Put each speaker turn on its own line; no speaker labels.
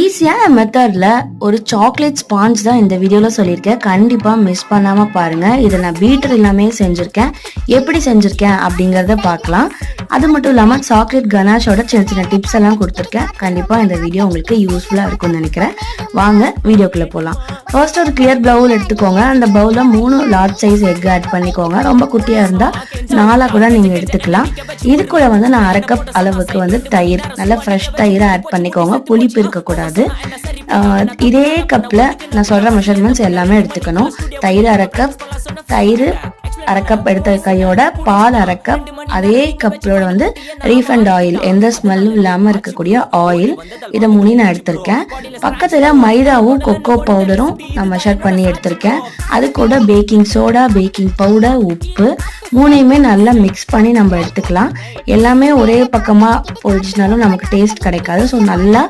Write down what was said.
ஈஸியான மெத்தட்ல ஒரு சாக்லேட் ஸ்பாஞ்ச் தான் இந்த வீடியோல சொல்லியிருக்கேன். கண்டிப்பா மிஸ் பண்ணாம பாருங்க. இதை நான் பீட்டர் இல்லாமே செஞ்சிருக்கேன். எப்படி செஞ்சிருக்கேன் அப்படிங்கறத பார்க்கலாம். அது மட்டும் இல்லாம சாக்லேட் கனாஷோட சின்ன சின்ன டிப்ஸ் எல்லாம் கொடுத்துருக்கேன். கண்டிப்பா இந்த வீடியோ உங்களுக்கு யூஸ்ஃபுல்லா இருக்கும்னு நினைக்கிறேன். வாங்க வீடியோக்குள்ள போலாம். ஃபர்ஸ்ட் ஒரு கிளியர் பவுல் எடுத்துக்கோங்க. அந்த பவுல்ல 3 லார்ஜ் சைஸ் எக் ஆட் பண்ணிக்கோங்க. ரொம்ப குட்டியா இருந்தா 4 கூட நீங்க எடுத்துக்கலாம். இது கூட நான் 1/2 கப் அளவுக்கு தயிர், நல்ல ஃப்ரெஷ் தயிரை ஆட் பண்ணிக்கோங்க. புளிப்பு இருக்கக்கூடாது. இதே கப்ல நான் சொல்ற மெஷர்மெண்ட்ஸ் எல்லாமே எடுத்துக்கணும். தயிர் 1/2 கப், தயிர் 1/2 கப் எடுத்த கையோட பால் 1/2 கப், அதே கப்போட ரீஃபண்ட் ஆயில், எந்த ஸ்மெல்லும் இல்லாம இருக்கக்கூடிய ஆயில், இதை 3 நான் எடுத்திருக்கேன். பக்கத்துல மைதாவும் கொக்கோ பவுடரும் நான் மெஷர் பண்ணி எடுத்திருக்கேன். அது கூட பேக்கிங் சோடா, பேக்கிங் பவுடர், உப்பு 3யுமே நல்லா மிக்ஸ் பண்ணி நம்ம எடுத்துக்கலாம். எல்லாமே ஒரே பக்கமா போயிடுச்சுனாலும் நமக்கு டேஸ்ட் கிடைக்காது. ஸோ நல்லா